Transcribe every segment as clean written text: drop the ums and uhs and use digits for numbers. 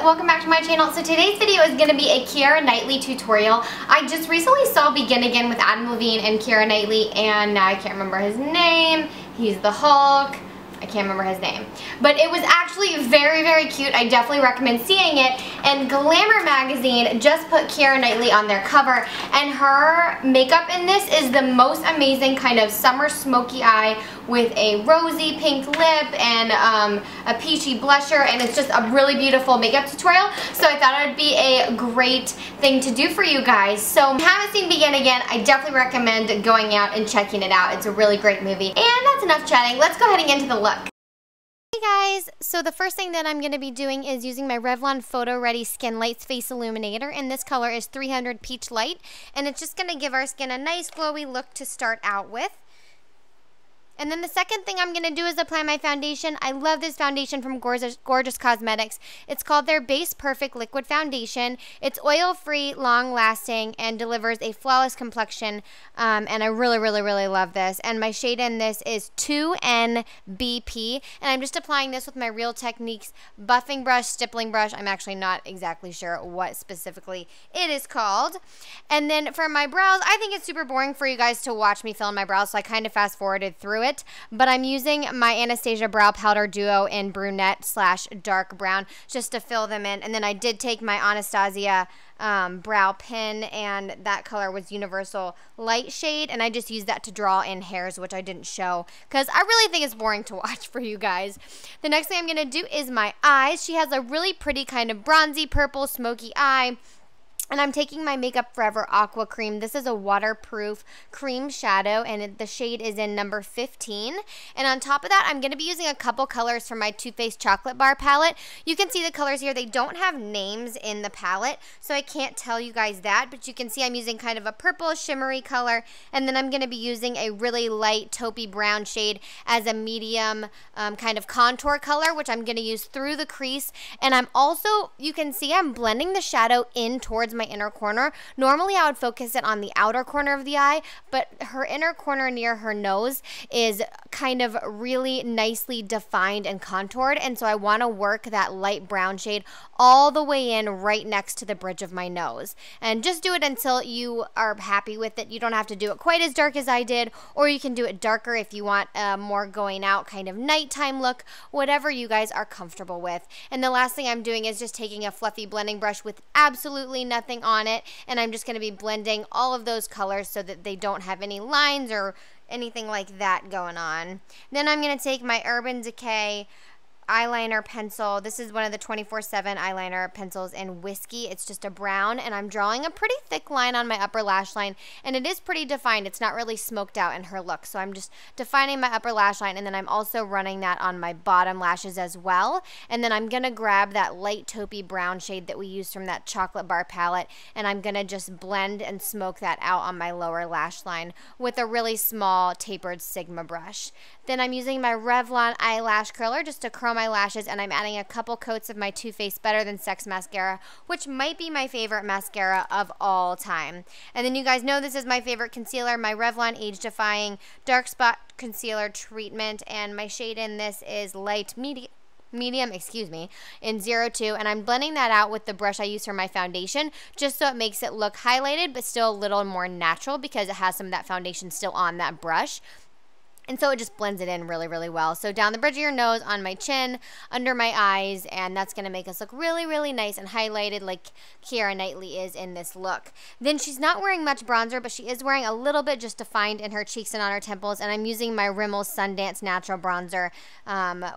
welcome back to my channel. So today's video is going to be a Keira Knightley tutorial. I just recently saw Begin Again with Adam Levine and Keira Knightley, and now I can't remember his name. He's the Hulk. I can't remember his name. But it was actually very, very cute. I definitely recommend seeing it. And Glamour magazine just put Keira Knightley on their cover, and her makeup in this is the most amazing kind of summer smoky eye with a rosy pink lip and a peachy blusher, and it's just a really beautiful makeup tutorial. So I thought it would be a great thing to do for you guys. So if you haven't seen Begin Again, I definitely recommend going out and checking it out. It's a really great movie. And that's enough chatting. Let's go ahead and get into the look. Hey guys, so the first thing that I'm going to be doing is using my Revlon Photo Ready Skin Lights Face Illuminator, and this color is 300 Peach Light, and it's just going to give our skin a nice glowy look to start out with. And then the second thing I'm going to do is apply my foundation. I love this foundation from Gorgeous Cosmetics. It's called their Base Perfect Liquid Foundation. It's oil-free, long-lasting, and delivers a flawless complexion. And I really, really, really love this. And my shade in this is 2NBP. And I'm just applying this with my Real Techniques buffing brush, stippling brush. I'm actually not exactly sure what specifically it is called. And then for my brows, I think it's super boring for you guys to watch me fill in my brows, so I kind of fast-forwarded through it. But I'm using my Anastasia Brow Powder Duo in brunette / dark brown just to fill them in. And then I did take my Anastasia brow pen, and that color was Universal Light Shade, and I just used that to draw in hairs, which I didn't show because I really think it's boring to watch for you guys. The next thing I'm going to do is my eyes. She has a really pretty kind of bronzy purple smoky eye. And I'm taking my Makeup Forever Aqua Cream. This is a waterproof cream shadow, and the shade is in number 15. And on top of that, I'm going to be using a couple colors from my Too Faced Chocolate Bar palette. You can see the colors here. They don't have names in the palette, so I can't tell you guys that. But you can see I'm using kind of a purple shimmery color. And then I'm going to be using a really light taupey brown shade as a medium kind of contour color, which I'm going to use through the crease. And I'm also, you can see I'm blending the shadow in towards my inner corner. Normally I would focus it on the outer corner of the eye, but her inner corner near her nose is kind of really nicely defined and contoured, and so I want to work that light brown shade all the way in right next to the bridge of my nose. And just do it until you are happy with it. You don't have to do it quite as dark as I did, or you can do it darker if you want a more going out kind of nighttime look, whatever you guys are comfortable with. And the last thing I'm doing is just taking a fluffy blending brush with absolutely nothing on it, and I'm just going to be blending all of those colors so that they don't have any lines or anything like that going on. Then I'm going to take my Urban Decay eyeliner pencil. This is one of the 24/7 eyeliner pencils in Whiskey. It's just a brown, and I'm drawing a pretty thick line on my upper lash line, and it is pretty defined. It's not really smoked out in her look, so I'm just defining my upper lash line, and then I'm also running that on my bottom lashes as well. And then I'm gonna grab that light taupey brown shade that we used from that Chocolate Bar palette, and I'm gonna just blend and smoke that out on my lower lash line with a really small tapered Sigma brush. Then I'm using my Revlon eyelash curler just to curl my lashes, and I'm adding a couple coats of my Too Faced Better Than Sex mascara, which might be my favorite mascara of all time. And then you guys know this is my favorite concealer, my Revlon Age Defying Dark Spot Concealer Treatment, and my shade in this is light medium, in 02, and I'm blending that out with the brush I use for my foundation just so it makes it look highlighted but still a little more natural because it has some of that foundation still on that brush. And so it just blends it in really, really well. So down the bridge of your nose, on my chin, under my eyes, and that's going to make us look really, really nice and highlighted like Keira Knightley is in this look. Then she's not wearing much bronzer, but she is wearing a little bit just defined in her cheeks and on her temples, and I'm using my Rimmel Sundance Natural Bronzer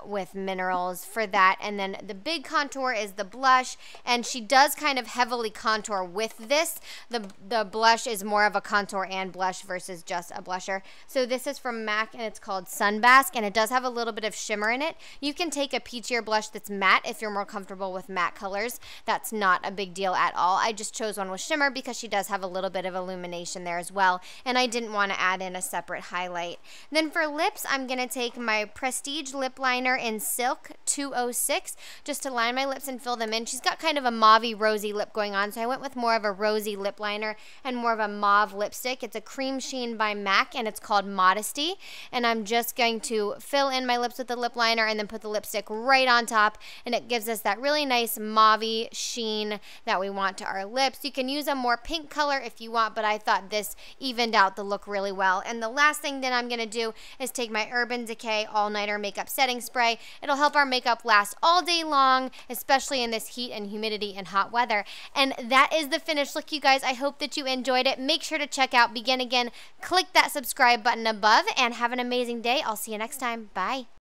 with minerals for that. And then the big contour is the blush, and she does kind of heavily contour with this. The blush is more of a contour and blush versus just a blusher. So this is from MAC, and it's called Sunbask, and it does have a little bit of shimmer in it. You can take a peachier blush that's matte if you're more comfortable with matte colors. That's not a big deal at all. I just chose one with shimmer because she does have a little bit of illumination there as well, and I didn't want to add in a separate highlight. Then for lips, I'm going to take my Prestige Lip Liner in Silk 206 just to line my lips and fill them in. She's got kind of a mauvey rosy lip going on, so I went with more of a rosy lip liner and more of a mauve lipstick. It's a cream sheen by MAC, and it's called Modesty. and I'm just going to fill in my lips with the lip liner and then put the lipstick right on top, and it gives us that really nice mauve-y sheen that we want to our lips. You can use a more pink color if you want, but I thought this evened out the look really well. And the last thing that I'm going to do is take my Urban Decay All Nighter Makeup Setting Spray. It'll help our makeup last all day long, especially in this heat and humidity and hot weather. And that is the finished look, you guys. I hope that you enjoyed it. Make sure to check out Begin Again. Click that subscribe button above and have an amazing day. I'll see you next time. Bye.